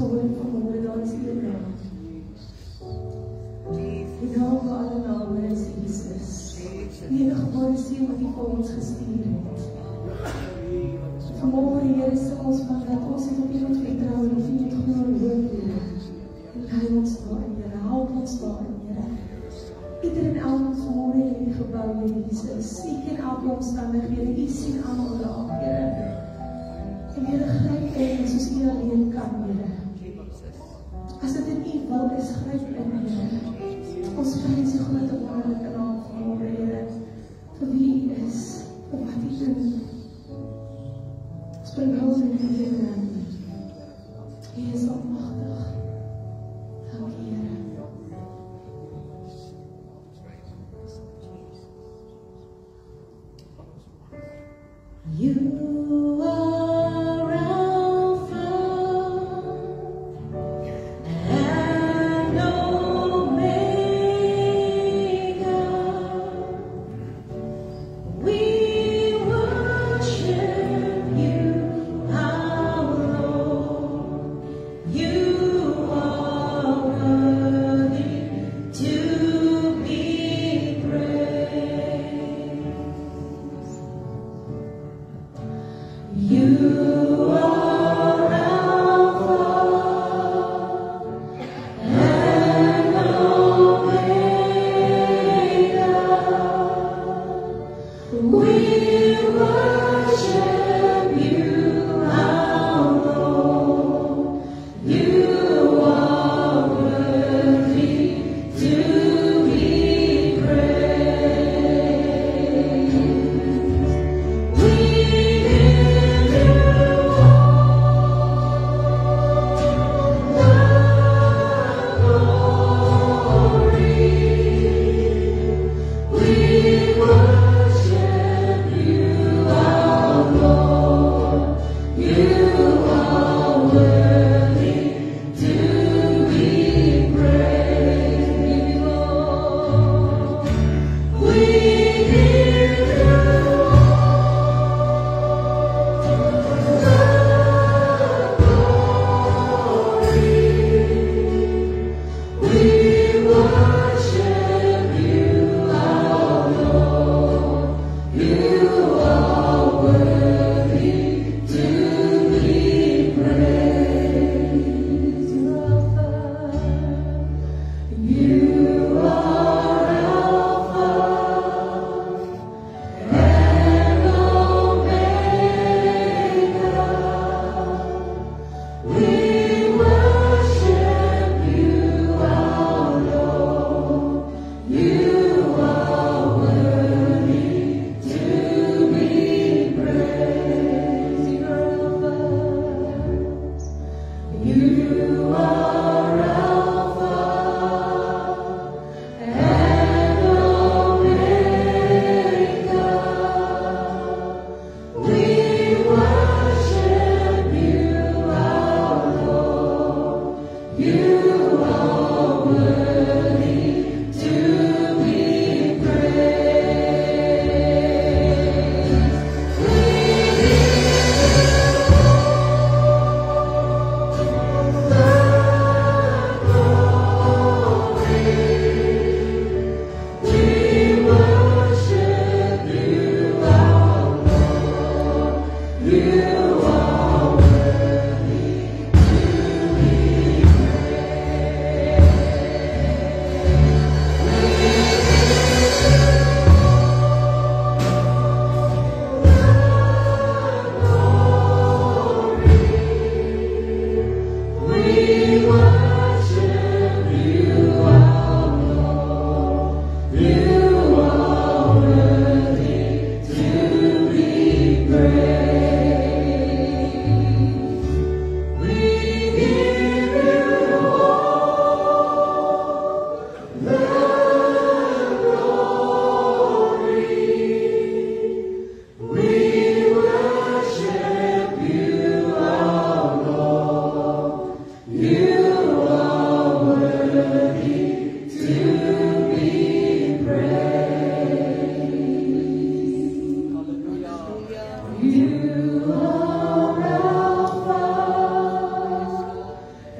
gehoor vanmorgen, daar is die naam. Die naam van alle name is Jesus. Die enige gebore seun wat die vir ons gestuur het. Vanmorgen, Here, sing ons van dat ons het op iemand vertrouw en of iemand glo en hoop, Here. En lei ons daarin, Here, help ons daarin, Here. Ieder en elke vanmorgen in die gebouw, Here Jesus. U ken elke omstandighede, U sien almal raak, Here. En Here, gryp in soos U alleen kan, Here. As dit in U wil is, gryp in, Here. Ons prys U groot en wonderlike naam vanmorgen, Here. Vir wie U is, vir wat U doen. Ons bring hulp in U Here. U is almagtig. Dank U, Here. You are Alpha and Omega. We worship You, our Lord. You are worthy to be praised. You are Alpha and Omega. We worship You, our Lord. You are worthy to be praised. We give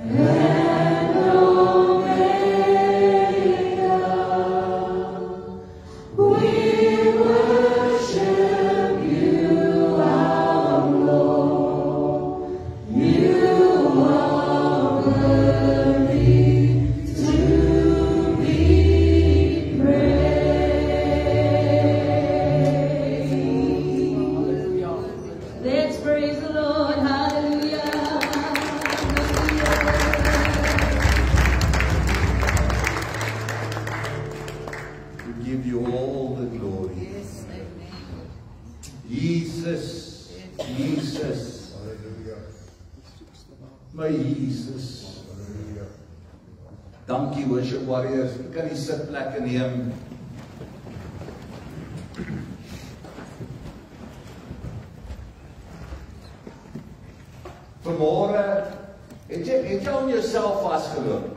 You Dankie worship warriors, ek kan die sitplekke neem. Vanmôre, het jy om jouself vasgeloop?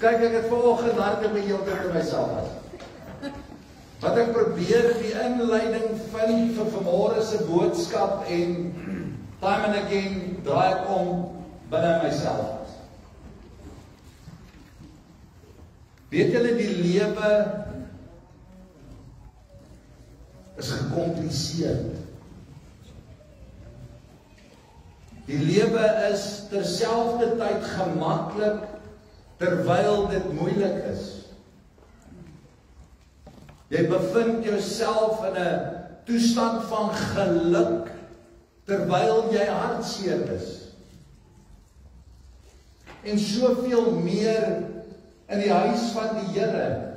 Kyk, ek het vanoggend hardop met heeltyd in myself was. Wat ek probeer die inleiding vind vir vanmôre se boodskap en time and again draai ek om binne myself. Weet julle die lewe is gecompliseerd. Die lewe is terselfdertyd gemaklik terwyl dit moeilik is. Jy bevind jouself in 'n toestand van geluk terwyl jy hartseer is. En soveel meer in die huis van die Here.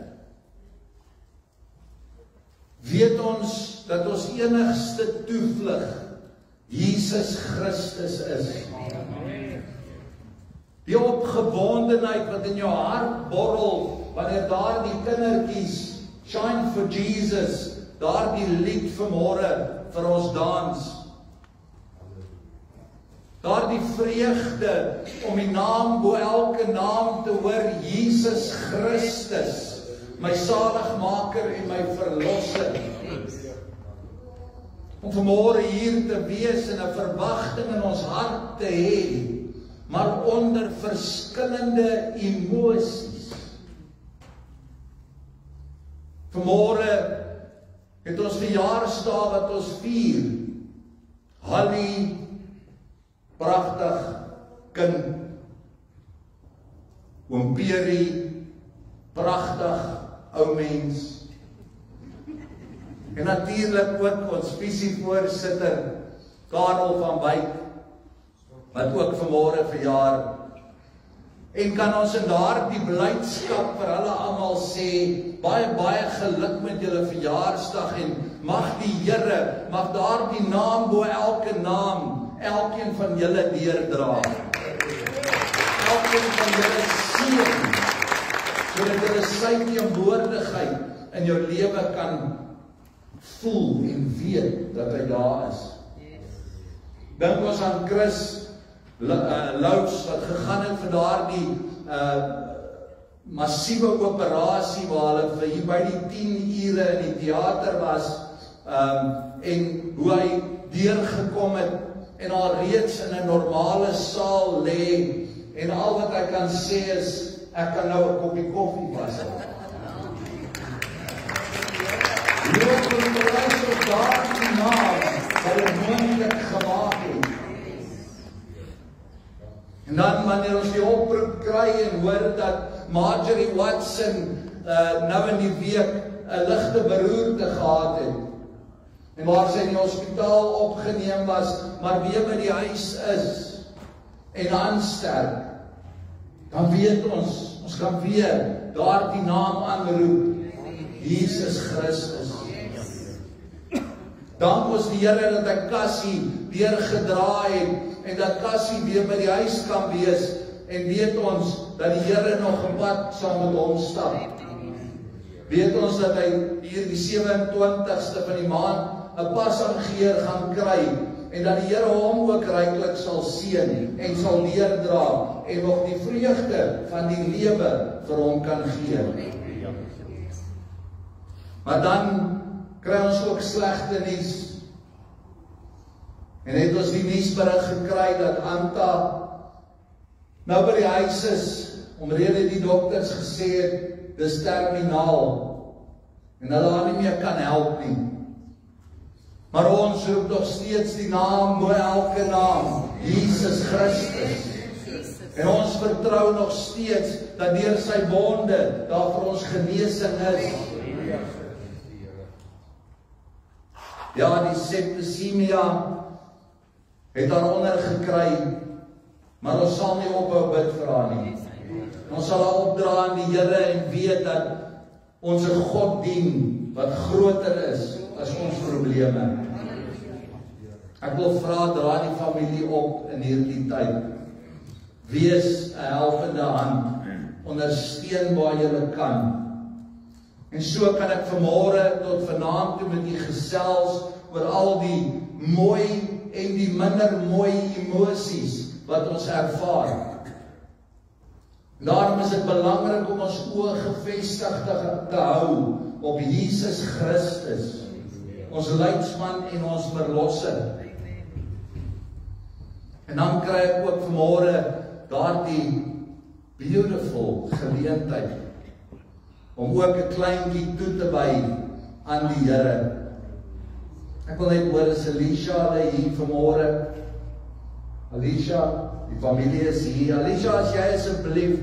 Weet ons dat ons enigste toevlug Jesus Christus is. Die opgewondenheid wat in jou hart borrel wanneer daar die kindertjies Shine for Jesus, daar die lied vanmôre vir ons dans. Daar die vreugde om die naam bo elke naam te hoor, Jesus Christus, my saligmaker en my verlosser. Om vanmôre hier te wees en 'n verwagting in ons hart te hê, maar onder verskillende emosies. Vanmôre het ons verjaarsdag wat ons vier. Hallie, pragtig kind. Oom Peri, pragtig ou mens. En natuurlik ook ons visievoorsitter Karel van Wyk wat ook vanmôre verjaar. En kan ons in daardie blydskap vir hulle almal sê, baie geluk met julle verjaarsdag en mag die Here, mag daardie naam bo elke naam, elkeen van julle deurdra. Elkeen van julle seën, sodat julle sy teenwoordigheid in jou lewe kan voel en weet dat hy daar is. Dink ons aan Chris Louts wat gegaan het vir daardie massiewe operasie waar hulle vir hier by die 10 ure in die teater was en hoe hy deurgekom het en al reeds in 'n normale saal lê en al wat hy kan sê is ek kan nou 'n koppie koffie was. Loop in die reis op daardie naam wat het moontlik gemaak het. En dan wanneer ons die oproep kry en hoor dat Marjorie Watson nou in die week 'n ligte beroerte gehad het en waar sy in die hospitaal opgeneem was, maar weer by die huis is en aansterk, dan weet ons kan weer daardie naam aanroep, Jesus Christus. Dank ons die Here dat hy Cassie deurgedra het en dat Cassie weer by die huis kan wees en weet ons dat die Here nog 'n pad saam met hom stap. Weet ons dat hy hier die 27ste van die maand 'n pasangeer gaan kry en dat die Here hom ook ryklik sal seën en sal deurdra en nog die vreugde van die lewe vir hom kan gee. Maar dan kry ons ook slegte nuus. En het ons die nuusberig gekry dat Anta nou by die huis is, omrede die dokters gesê het, dis terminaal, en hulle haar nie meer kan help nie. Maar ons roep nog steeds die naam bo elke naam, Jesus Christus. En ons vertrou nog steeds dat deur sy wonde daar vir ons genesing is. Ja, die septisemia het daaronder gekry, maar ons sal nie ophou bid vir haar nie. Ons sal haar opdra aan die Here en weet dat ons 'n God dien wat groter is as ons probleme. Ek wil vra, dra die familie op in hierdie tyd. Wees 'n helpende hand, ondersteun waar jy kan. En so kan ek vanmôre tot vanaand toe met u gesels oor al die mooi en die minder mooi emosies wat ons ervaar. Daarom is dit belangrik om ons oë gefestig te hou op Jesus Christus, ons leidsman en ons verlosser. En dan kry ek ook vanmôre daardie beautiful geleentheid om ook 'n kleintjie toe te wy aan die Here. Ek wil net hoor as Alicia hier vanmôre. Alicia, die familie is hier. Alicia, as jy asseblief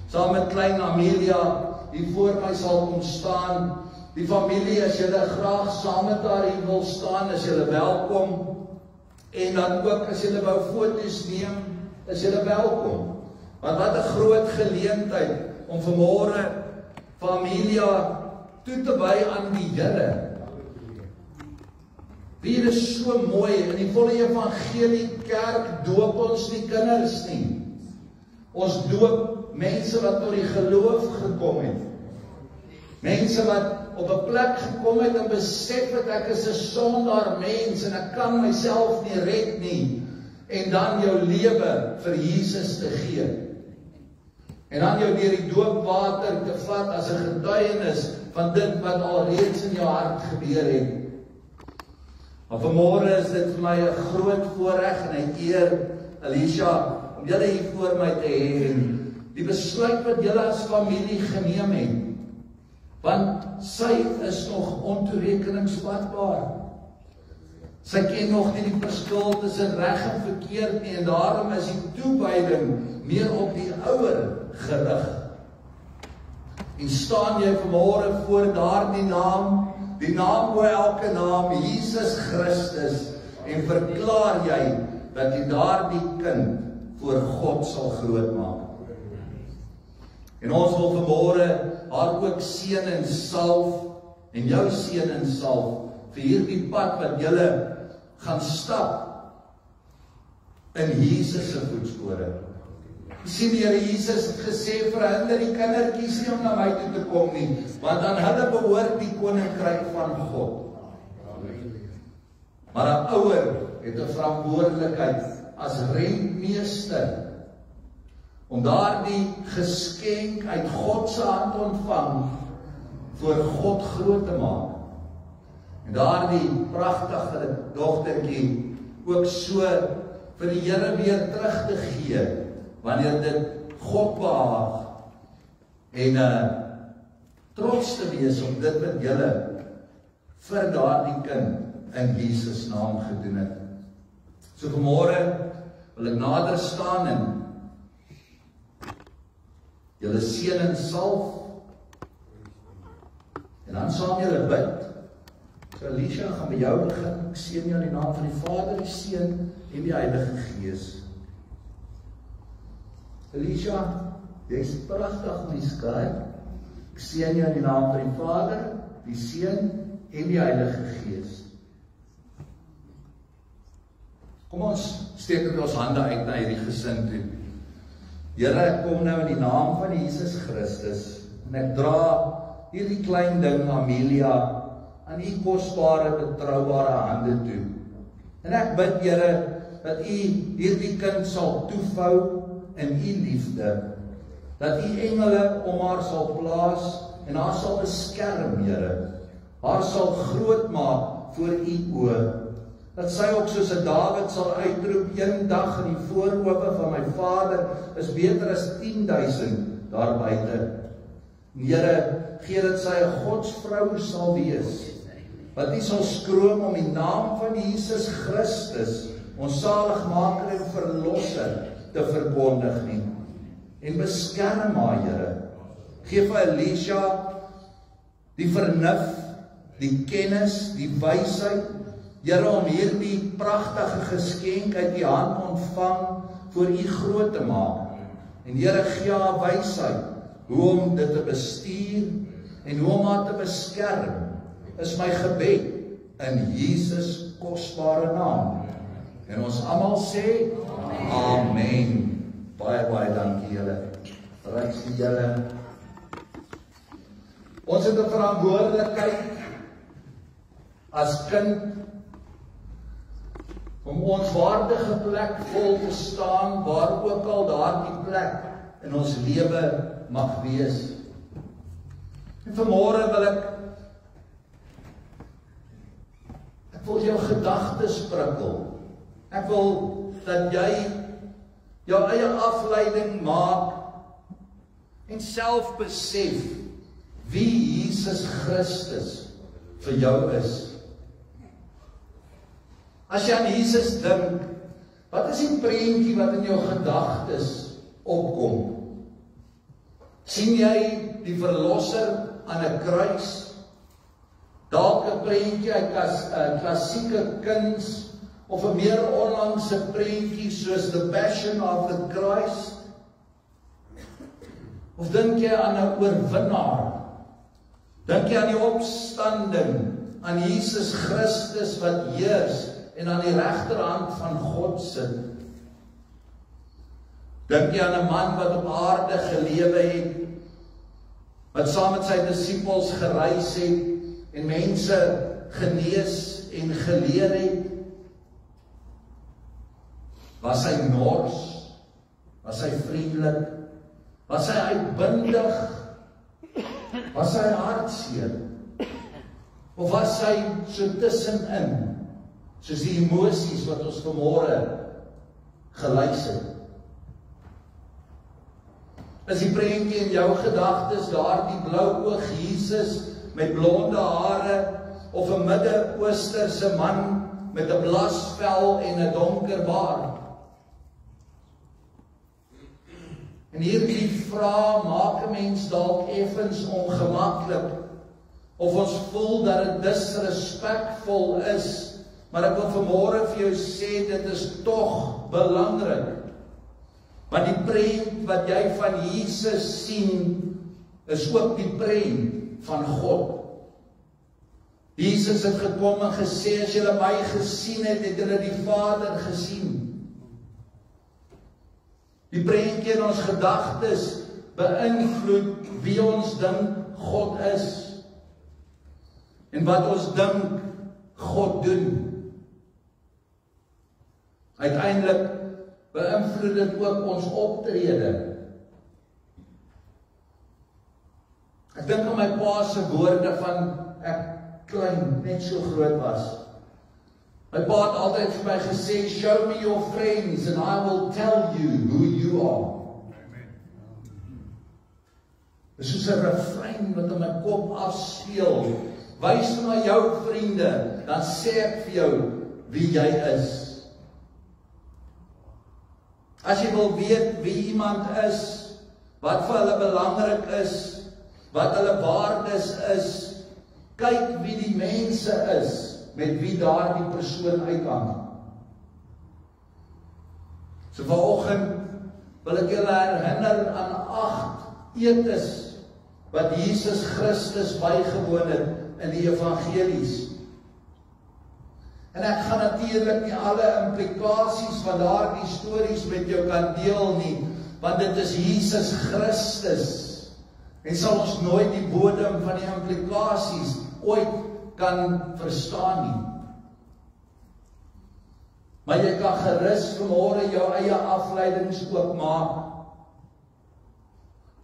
saam met klein Amelia hier voor my sal kom staan. Die familie, as julle graag saam met haar hier wil staan, is julle welkom. En dan ook as julle wou foto's neem, is julle welkom. Want wat 'n groot geleentheid om vanmôre Amelia toe te wy aan die Here. Dit is so mooi, in die volle evangelie kerk doop ons nie kinders nie. Ons doop mense wat tot die geloof gekom het. Mense wat op 'n plek gekom het en besef het ek is 'n sondaar mens en ek kan myself nie red nie. En dan jou lewe vir Jesus te gee. En dan jou deur die doopwater te vat as 'n getuienis van dit wat al reeds in jou hart gebeur het. Maar vanmôre is dit vir my 'n groot voorreg en 'n eer, Alicia, om julle hier voor my te hê en die besluit wat julle as familie geneem het. Want sy is nog ontoerekeningsvatbaar. Sy ken nog nie die verskil tussen reg en verkeerd nie en daarom is die toewyding meer op die ouer gerig. En staan jy vanmôre voor daardie naam, die naam bo elke naam, Jesus Christus, en verklaar jy dat jy daardie kind voor God sal grootmaak. En ons wil vanmôre haar ook seën en salf, en jou seën en salf, vir hierdie pad wat julle gaan stap in Jesus se voetspore. Jy sien, die Here Jesus het gesê, verhinder die kindertjies nie om na my toe te kom nie, want aan hulle behoort die koninkryk van God. Maar 'n ouer het 'n verantwoordelikheid as rentmeester om daardie geskenk uit God se hand ontvang voor God groot te maak. En daardie pragtige dogtertjie ook so vir die Here weer terug te gee, wanneer dit God behaag, en trots te wees op dit wat julle vir daardie kind in Jesus naam gedoen het. So vanmôre wil ek nader staan en julle seën en salf, en dan saam julle bid. So Alicia, gaan by jou begin. Ek seën jou in die naam van die Vader, die Seun en die Heilige Gees. Alicia, jy is pragtig, my skat. Ek seën jou in die naam van die Vader, die Seun en die Heilige Gees. Kom ons steek dit ons hande uit na hierdie gesin toe. Here, ek kom nou in die naam van Jesus Christus en ek dra hierdie klein ding, Amelia, aan u kosbare, betroubare hande toe. En ek bid, Here, dat u hierdie kind sal toevou in u liefde, dat u engele om haar sal plaas en haar sal beskerm, Here, haar sal groot maak voor u oë, dat sy ook soos 'n Dawid sal uitroep, een dag in die voorhoewe van my Vader is beter as 10.000 daar buite. Here, gee dat sy 'n godsvrou sal wees, wat nie sal skroom om die naam van Jesus Christus, ons saligmaker en verlosser, te verkondig nie. En beskerm haar, Here. Gee vir Alicia die vernuf, die kennis, die wysheid, Here, om hierdie pragtige geskenk uit die hand ontvang voor u groot te maak. En Here, gee haar wysheid hoe om dit te bestuur en hoe om haar te beskerm, is my gebed in Jesus kosbare naam. En ons almal sê, Amen. Baie dankie julle. Prys die Here. Ons het 'n verantwoordelikheid as kind om ons waardige plek vol te staan, waar ook al daardie plek in ons lewe mag wees. En vanmôre wil ek wil jou gedagtes prikkel. Ek wil dat jy jou eie afleiding maak en self besef wie Jesus Christus vir jou is. As jy aan Jesus dink, wat is die prentjie wat in jou gedagtes opkom? Sien jy die verlosser aan 'n kruis? Dalk 'n prentjie uit 'n klassieke kuns, of 'n meer onlangse prentjie soos The Passion of the Christ? Of dink jy aan 'n oorwinnaar? Dink jy aan die opstanding, aan Jesus Christus wat heers en aan die regterhand van God sit? Dink jy aan 'n man wat op aarde gelewe het, wat saam met sy disippels gereis het en mense genees en geleer het? Was hy nors? Was hy vriendelik? Was hy uitbundig? Was hy hartseer? Of was hy so tussenin, soos die emosies wat ons vanmôre gelys het? Is die prentjie in jou gedagtes daardie blou oog Jesus met blonde hare, of 'n Midde-Oosterse man met 'n blasvel en 'n donker baard? En hierdie vraag maak 'n mens dalk effens ongemaklik, of ons voel dat dit disrespekvol is, maar ek wil vanmôre vir jou sê, dit is tog belangrik. Want die prent wat jy van Jesus sien, is ook die prent van God. Jesus het gekom en gesê, as julle my gesien het, het julle die Vader gesien. Die prentjie in ons gedagtes beïnvloed wie ons dink God is en wat ons dink God doen. Uiteindelik beïnvloed dit ook ons optrede. Ek dink aan my pa se woorde van ek klein, net so groot was. My pa het altyd vir my gesê, show me your friends and I will tell you who you are. Dit is soos 'n refrein wat in my kop afspeel. Wys vir my jou vriende, dan sê ek vir jou wie jy is. As jy wil weet wie iemand is, wat vir hulle belangrik is, wat hulle waardes is, kyk wie die mense is met wie daardie persoon uithang. So vanoggend wil ek julle herinner aan 8 etes wat Jesus Christus bygewoon het in die evangelies. En ek gaan natuurlik nie alle implikasies van daardie stories met jou kan deel nie, want dit is Jesus Christus. En sal ons nooit die bodem van die implikasies ooit kan verstaan nie. Maar jy kan gerus vanmôre jou eie afleidings ook maak.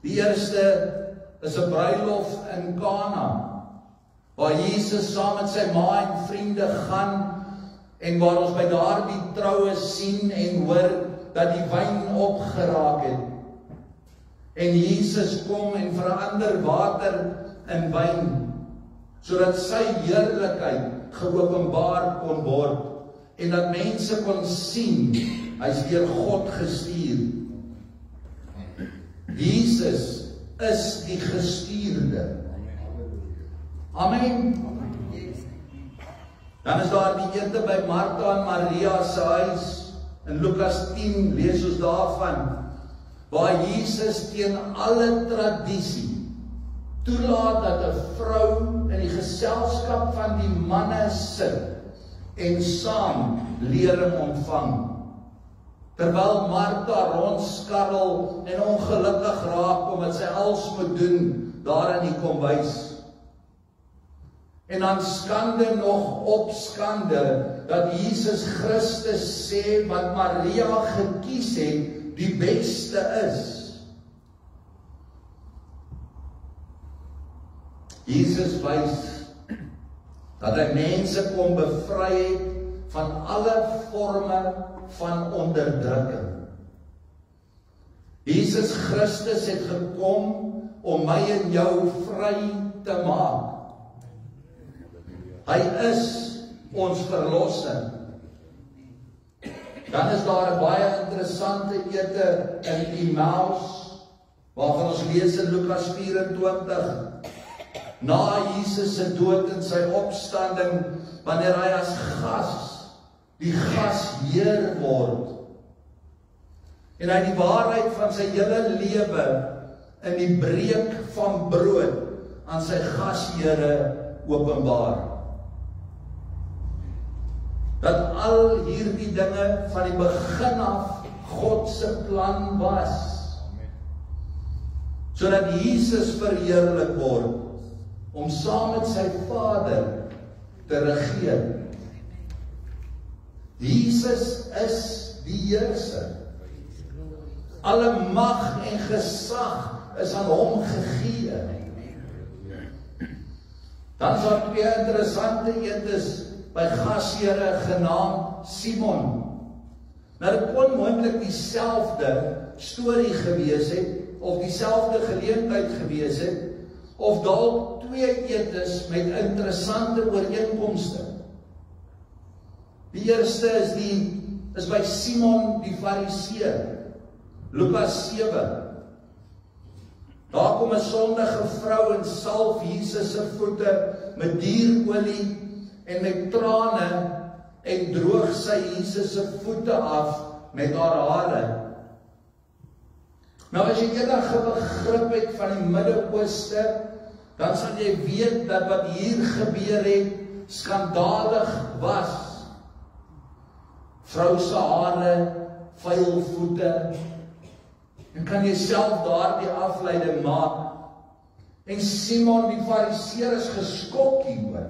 Die eerste is 'n bruilof in Kana, waar Jesus saam met sy ma en vriende gaan, en waar ons by daardie troue sien en hoor dat die wyn opgeraak het. En Jesus kom en verander water in wyn, sodat sy heerlikheid geopenbaar kon word, en dat mense kon sien, hy is deur God gestuur. Jesus is die gestuurde. Amen. Dan is daar die ete by Martha en Maria se huis, in Lukas 10 lees ons daarvan, waar Jesus teen alle tradisie toelaat dat 'n vrou in die geselskap van die manne sit en saam lering ontvang. Terwyl Martha rondskarrel en ongelukkig raak omdat sy alles moet doen daar in die kombuis. En dan skande nog op skande dat Jesus Christus sê wat Maria gekies het die beste is. Jesus wys dat hy mense kon bevry het van alle forme van onderdrukking. Jesus Christus het gekom om my en jou vry te maak. Hy is ons verlossing. Dan is daar 'n baie interessante ete in Emmaus, waarvan ons lees in Lukas 24. Na Jesus se dood en sy opstanding, wanneer hy as die gasheer word, en hy die waarheid van sy hele lewe in die breek van brood aan sy gasheere openbaar. Dat al hierdie dinge van die begin af God se plan was, sodat Jesus verheerlik word, om saam met sy Vader te regeer. Jesus is die heerser. Alle mag en gesag is aan hom gegee. Dan is daar 2 interessante etes by gasheere genaamd Simon. Nou dit kon moontlik dieselfde storie gewees het, of dieselfde geleentheid gewees het, of dalk 2 etes met interessante ooreenkomste. Die eerste is by Simon die Fariseer, Lukas 7. Daar kom 'n sondige vrou en salf Jesus se voete met dierolie en met trane en droog sy Jesus se voete af met haar hare. Nou as jy enige begrip het van die Midde-Ooste, dan sal jy weet dat wat hier gebeur het skandalig was. Vrou se hare, vuil voete. En kan jy self daardie afleiding maak? En Simon die Fariseer is geskok hieroor.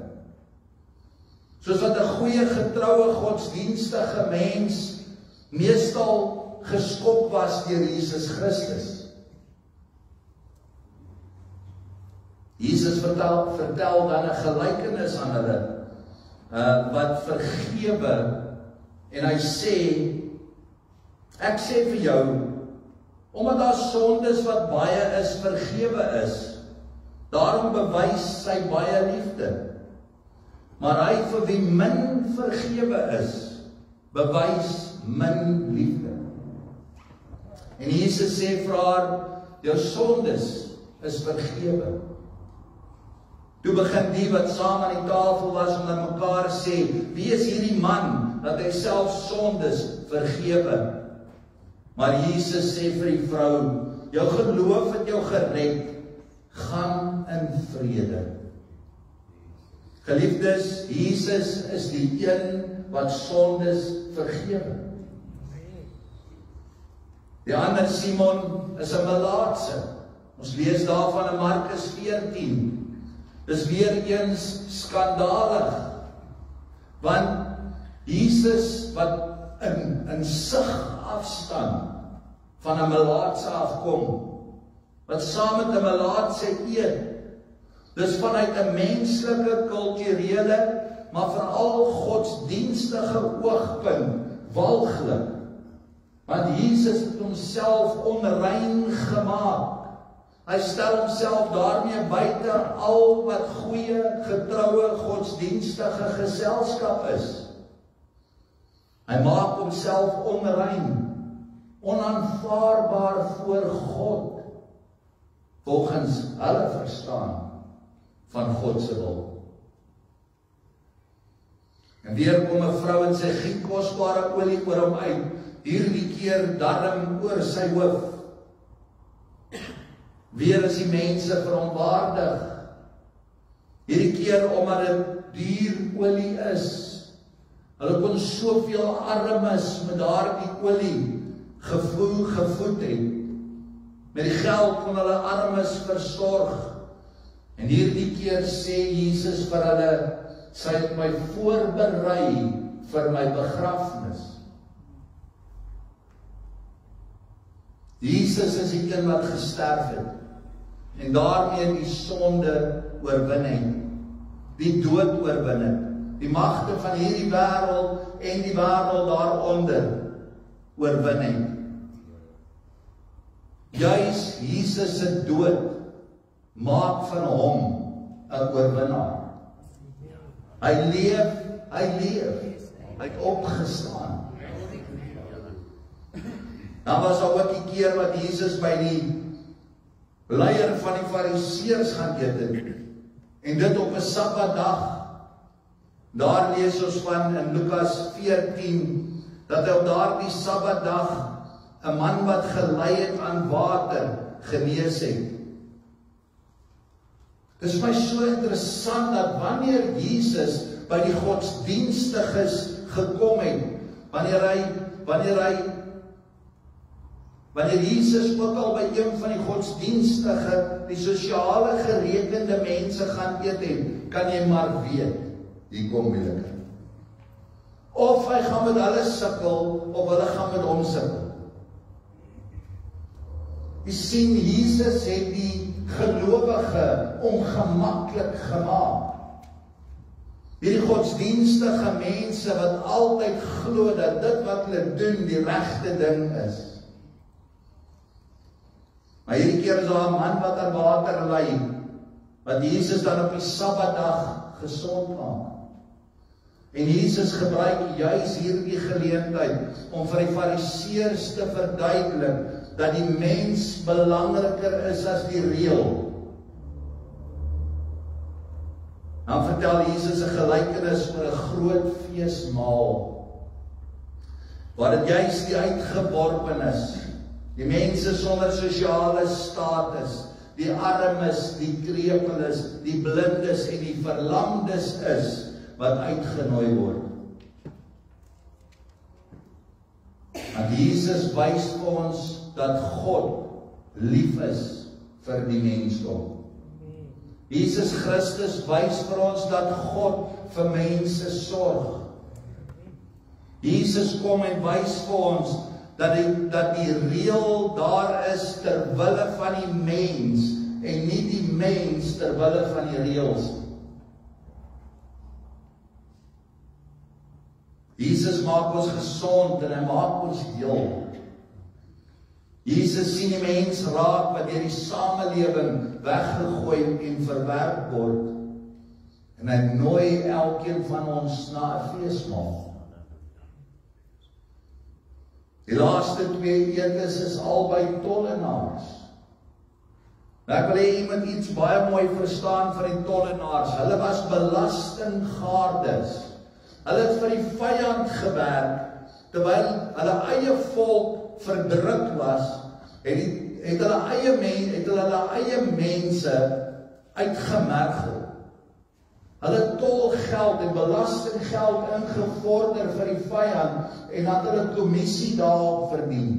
Soos wat 'n goeie getroue godsdienstige mens meestal geskok was deur Jesus Christus. Jesus vertel dan 'n gelykenis aan hulle wat vergewe, en hy sê, ek sê vir jou, omdat daar sondes wat baie is, vergewe is, daarom bewys sy baie liefde. Maar hy vir wie min vergewe is, bewys min liefde. En Jesus sê vir haar, jou sondes is vergewe. Toe begin die wat saam aan die tafel was onder mekaar sê, wie is hierdie man, dat hy self sondes vergewe? Maar Jesus sê vir die vrou, jou geloof het jou gered, gaan in vrede. Geliefdes, Jesus is die een wat sondes vergewe. Die ander Simon is 'n melaatse. Ons lees daarvan in Markus 14. Dis weer eens skandalig, want Jesus wat in sigafstand van 'n melaatse afkom, wat saam met 'n melaatse eet, dis vanuit 'n menslike, kulturele, maar veral godsdienstige oogpunt walglik. Want Jesus het homself onrein gemaak. Hy stel homself daarmee buite al wat goeie, getroue, godsdienstige geselskap is. Hy maak homself onrein, onaanvaarbaar voor God, volgens hulle verstaan van God se wil. En weer kom 'n vrou en sy giet kosbare olie oor hom uit, hierdie keer darm oor sy hoof. Weer is die mense verontwaardig. Hierdie keer omdat dit duur olie is. Hulle kon soveel armes met daardie olie gevoed het. Met die geld kon hulle armes versorg. En hierdie keer sê Jesus vir hulle, sy het my voorberei vir my begrafnis. Jesus is die een wat gesterf het en daarmee die sonde oorwin het, die dood oorwin het, die magte van hierdie wêreld en die wêreld daaronder oorwin het. Juis Jesus se dood maak van hom 'n oorwinnaar. Hy leef, hy het opgestaan. Dan was daar ook die keer wat Jesus by die leier van die Fariseërs gaan eet het. En dit op 'n Sabbatdag. Daar lees ons van in Lukas 14 dat hy op daardie Sabbatdag 'n man wat gelei het aan water genees het. Dit is my so interessant dat wanneer Jesus by die godsdienstiges gekom het, wanneer Jesus ook al by een van die godsdienstige, die sosiale gerekende mense gaan eet het, kan jy maar weet, hier kom moeilikheid. Of hy gaan met hulle sukkel, of hulle gaan met hom sukkel. Jy sien, Jesus het die gelowige ongemaklik gemaak. Hierdie godsdienstige mense wat altyd glo dat dit wat hulle doen die regte ding is. Maar hierdie keer is daar 'n man wat aan water lei, wat Jesus dan op die Sabbatdag gesond maak. En Jesus gebruik juis hierdie geleentheid om vir die Fariseërs te verduidelik dat die mens belangriker is as die reël. Dan vertel Jesus 'n gelykenis oor 'n groot feesmaal, waar dit juis die uitgeworpenes, die mense sonder sosiale status, die armes, die krepeles, die blindes en die verlamdes is, wat uitgenooi word. En Jesus wys vir ons dat God lief is vir die mensdom. Jesus Christus wys vir ons dat God vir mense sorg. Jesus kom en wys vir ons dat die reël daar is ter wille van die mens en nie die mens ter wille van die reëls. Jesus maak ons gesond en hy maak ons heel. Jesus sien die mens raak wat deur die samelewing weggegooi en verwerp word. En hy nooi elkeen van ons na 'n feesmaal. Die laaste 2 etes is albei tollenaars. Ek wil hê jy moet iets baie mooi verstaan van die tollenaars. Hulle was belastinggaardes. Hulle het vir die vyand gewerk, terwyl hulle eie volk verdruk was, het hulle eie mense uitgemergel. Hulle tolgeld en belastinggeld ingevorder vir die vyand en dat hulle kommissie daarop verdien.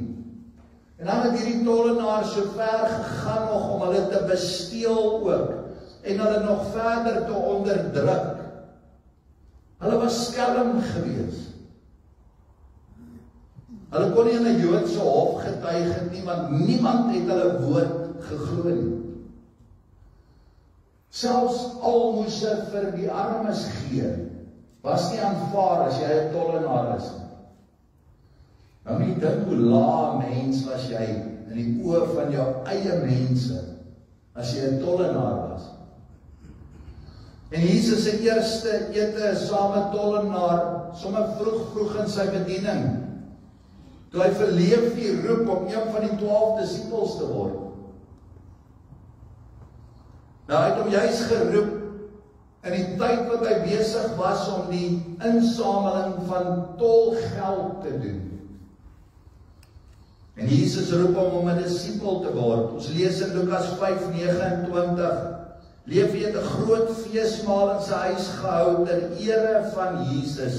En dan het hierdie tollenaars so ver gegaan nog om hulle te besteel ook en hulle nog verder te onderdruk. Hulle was skelm gewees. Hulle kon nie in 'n Joodse hof getuig het nie, want niemand het hulle woord geglo nie. Selfs almoese vir die armes gee, was nie aanvaar as jy 'n tollenaar is. Nou nie dink hoe laag mens was jy in die oë van jou eie mense, as jy 'n tollenaar was. En Jesus se eerste ete saam met tollenaar, sommer vroeg in sy bediening, toe hy vir Leefi roep om een van die 12 disippels te word. Nou, hy het hom juist geroep in die tyd wat hy besig was om die insameling van tolgeld te doen. En Jesus roep hom om 'n disipel te word. Ons lees in Lukas 5:29. Leefi het 'n groot feesmaal in sy huis gehou ter ere van Jesus.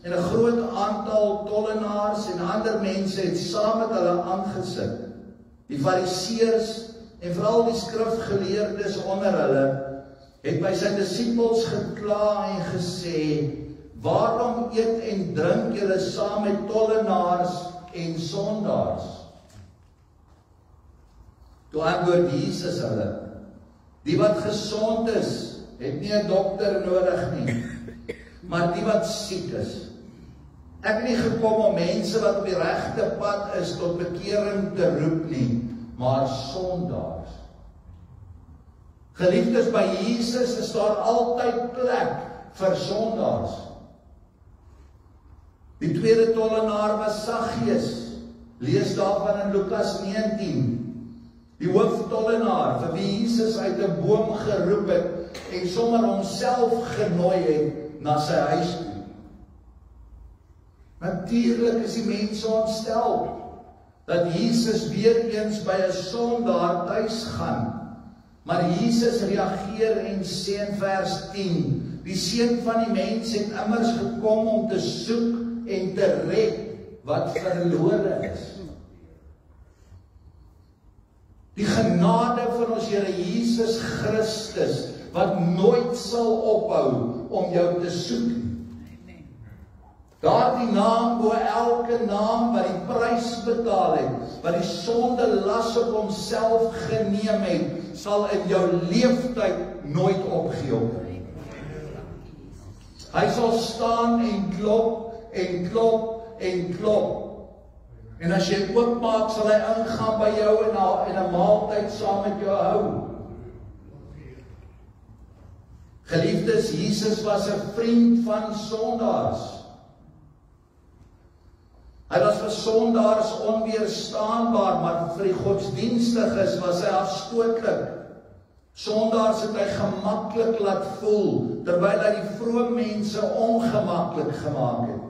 en 'n groot aantal tollenaars en ander mense het saam met hulle aangesit. Die fariseërs en veral die skrifgeleerdes onder hulle het by sy disippels gekla en gesê, waarom eet en drink julle saam met tollenaars en sondaars? Toe antwoord Jesus hulle, die wat gesond is, het nie 'n dokter nodig nie, maar die wat siek is. Ek het nie gekom om mense wat op die regte pad is tot bekering te roep nie, maar sondaars. Geliefdes, by Jesus is daar altyd plek vir sondaars. Die tweede tollenaar was Saggeus. Lees daarvan in Lukas 19. Die hooftollenaar vir wie Jesus uit 'n boom geroep het en sommer homself genooi het na sy huis toe. Natuurlik is die mense ontstel dat Jesus weer eens by 'n sondaar tuis gaan. Maar Jesus reageer en sê in vers 10, die Seun van die mens het immers gekom om te soek en te red wat verlore is. Die genade van ons Here Jesus Christus, wat nooit sal ophou om jou te soek. Daardie naam bo elke naam wat die prys betaal het, wat die sonde las op homself geneem het, sal in jou leeftyd nooit opgee. Hy sal staan en klop en klop en klop. En as jy oopmaak, sal hy ingaan by jou en 'n maaltyd saam met jou hou. Geliefdes, Jesus was 'n vriend van sondaars. Hy was vir sondaars onweerstaanbaar, maar vir die godsdienstiges was hy afstootlik. Sondaars het hy gemaklik laat voel, terwyl hy die vrome mense ongemaklik gemaak het.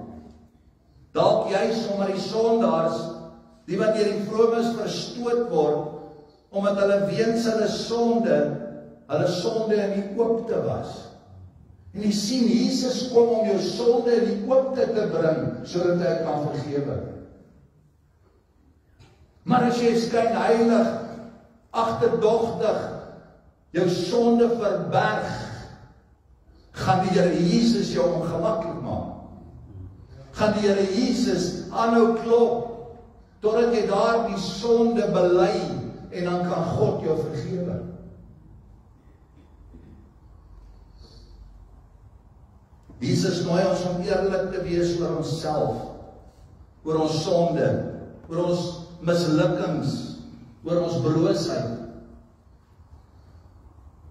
Dalk juis omdat die sondaars, die wat deur die vromes verstoot word, omdat hulle weens hulle sonde in die oopte was. En jy sien, Jesus kom om jou sonde in die oopte te bring, sodat hy kan vergewe. Maar as jy skyn heilig, agterdogtig, jou sonde verberg, gaan die Here Jesus jou ongemaklik maak. Gaan die Here Jesus aanhou klop, totdat jy daar die sonde bely, en dan kan God jou vergewe. Jesus nooi ons om eerlik te wees oor onsself, oor ons sonde, oor ons mislukkings, oor ons broosheid.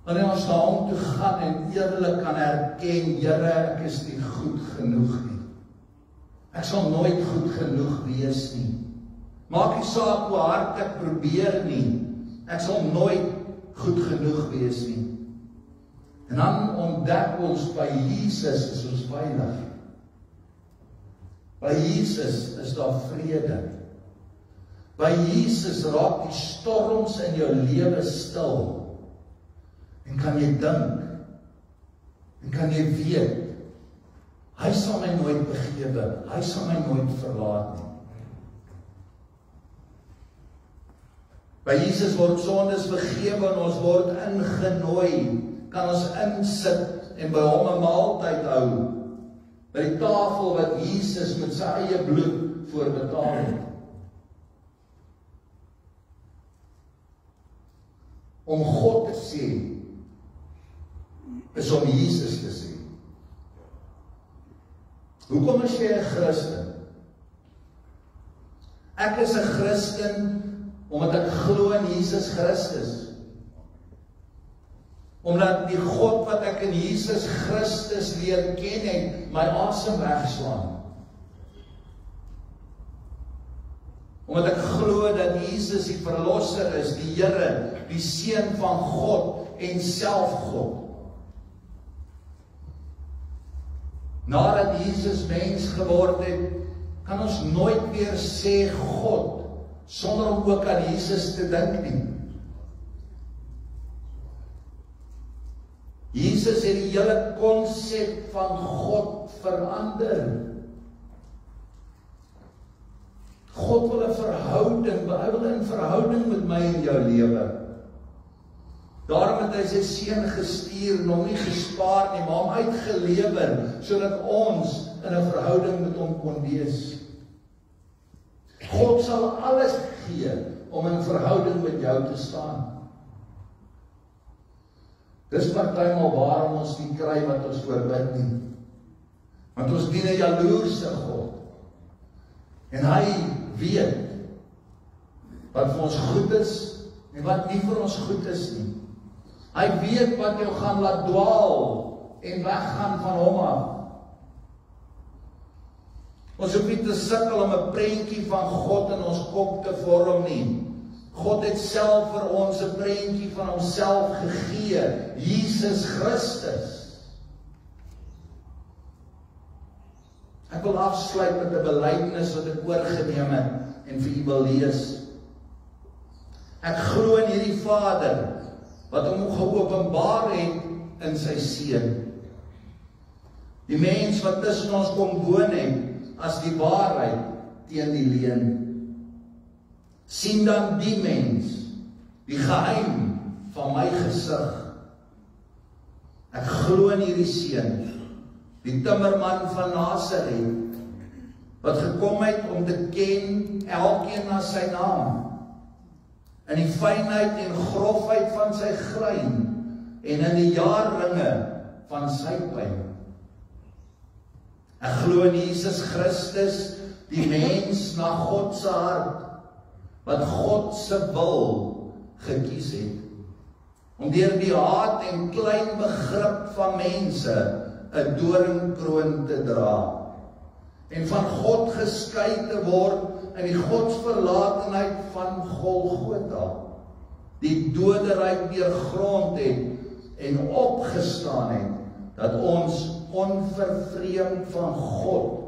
Wanneer ons na hom toe gaan en eerlik kan erken, Here, ek is nie goed genoeg nie. Ek sal nooit goed genoeg wees nie. Maak nie saak hoe hard ek probeer nie. Ek sal nooit goed genoeg wees nie. En dan ontdek ons by Jesus is ons veilig. By Jesus is daar vrede. By Jesus raak die storms in jou lewe stil. En kan jy dink, en kan jy weet, hy sal my nooit begewe, hy sal my nooit verlaat nie. By Jesus word sondes vergewe en ons word ingenooi, kan ons insit en by hom 'n maaltyd hou, by die tafel wat Jesus met sy eie bloed voorbetaal het. Om God te sê, is om Jesus te sê. Hoekom is jy 'n Christen? Ek is 'n Christen omdat ek glo in Jesus Christus. Omdat die God wat ek in Jesus Christus leer ken het, my asem wegslaan. Omdat ek glo dat Jesus die Verlosser is, die Here, die Seun van God en self God. Nadat Jesus mens geword het, kan ons nooit weer sê God, sonder om ook aan Jesus te dink nie. Jesus het die hele konsep van God verander. God wil 'n verhouding, hy wil 'n verhouding met my in jou lewe. Daarom het hy sy seun gestuur en hom nie gespaar nie, maar hom uitgelewer, sodat ons in 'n verhouding met hom kon wees. God sal alles gee om in verhouding met jou te staan. Dis partymal waarom ons nie kry wat ons voorbid nie. Want ons dien 'n jaloerse God. En hy weet wat vir ons goed is en wat nie vir ons goed is nie. Hy weet wat jou gaan laat dwaal en weggaan van hom af. Ons hoef nie te sukkel om 'n prentjie van God in ons kop te vorm nie. God het self vir ons 'n prentjie van homself gegee, Jesus Christus. Ek wil afsluit met 'n belydenis wat ek oorgeneem het en vir u wil lees. Ek glo in hierdie Vader wat hom geopenbaar het in sy seun. Die mens wat tussen ons kom woon het as die waarheid teen die leuen. Sien dan die mens, die geheim van my gesig. Ek glo in hierdie seun, die timmerman van Nasaret, wat gekom het om te ken elkeen na sy naam, in die fynheid en grofheid van sy grein, en in die jaarringe van sy pyn. Ek glo in Jesus Christus, die mens na God se hart, wat God se wil gekies het, om deur die haat en klein begrip van mense 'n doringkroon te dra, en van God geskei te word in die godsverlatenheid van Golgotha, die doderyk deurgrond het en opgestaan het, dat ons onvervreemd van God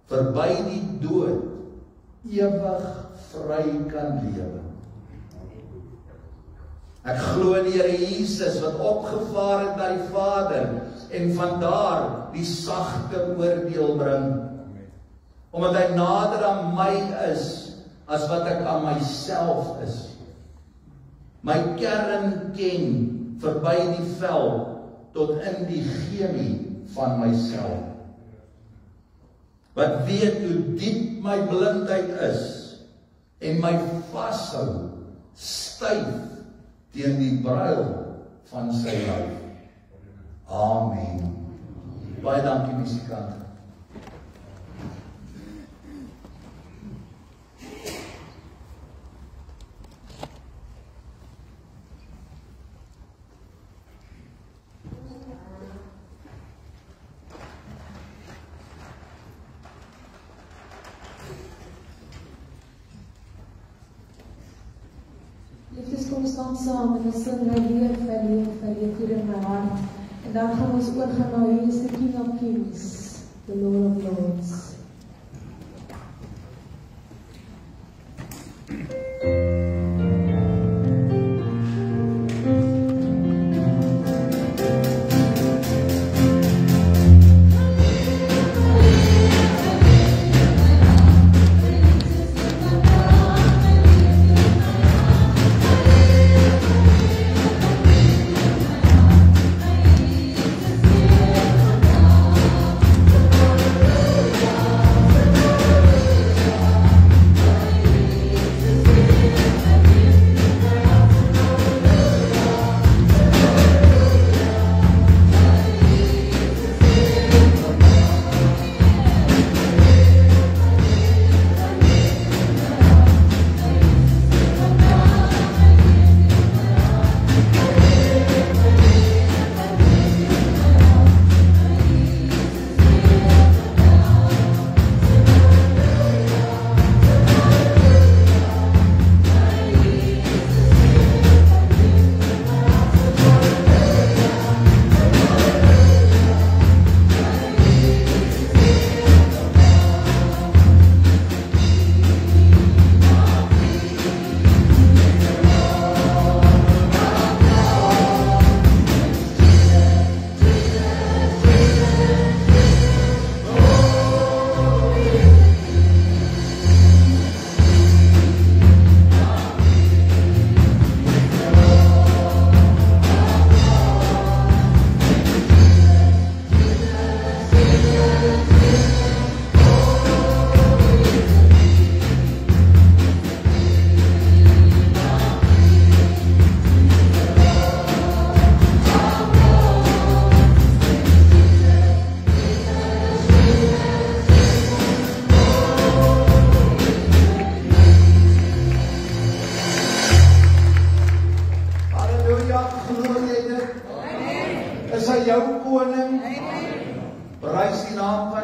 verby die dood ewig vry kan lewe. Ek glo in die Here Jesus wat opgevaar het na die Vader en vandaar die sagte oordeel bring, omdat hy nader aan my is as wat ek aan myself is. My kern ken verby die vel tot in die chemie van myself. Wat weet hoe diep my blindheid is en my vashou styf teen die bruil van sy lyf. Amen. Baie dankie musikant. Liefdes, kom staan saam en dan sing hy leef, hier in my hart. En dan gaan ons oorgaan na He is the King of Kings, the Lord of Lords.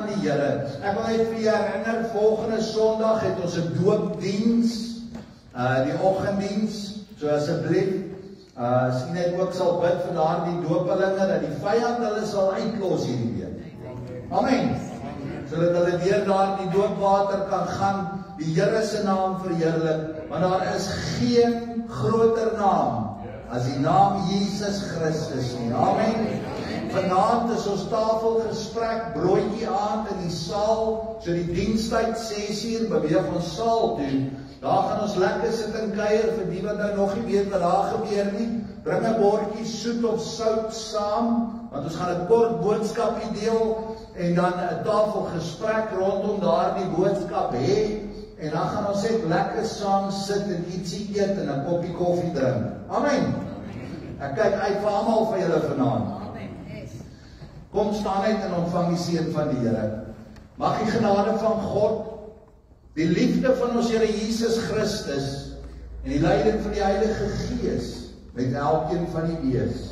van die Here. Ek wil net vir julle herinner, volgende Sondag het ons 'n doopdiens, die oggenddiens. So asseblief, as u net ook sal bid vir daardie doopelinge dat die vyand hulle sal uitlos hierdie week. Amen. Sodat hulle deur daardie doopwater kan gaan, die Here se naam verheerlik, want daar is geen groter naam as die naam Jesus Christus nie. Amen. Vanaand is ons tafelgesprek, broodjie aand in die saal, so die dienstyd 6uur beweeg ons saal toe. Daar gaan ons lekker sit en kuier vir die wat nou nog nie weet wat daar gebeur nie. Bring 'n bordjie soet of sout saam, want ons gaan 'n kort boodskapie deel en dan 'n tafelgesprek rondom daardie boodskap hê. En dan gaan ons net lekker saam sit en ietsie eet en 'n koppie koffie drink. Amen. Ek kyk uit vir almal van julle vanaand. Kom staan uit en ontvang die seën van die Here. Mag die genade van God, die liefde van ons Here Jesus Christus en die leiding van die Heilige Gees met elkeen van u wees.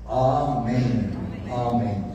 Amen. Amen.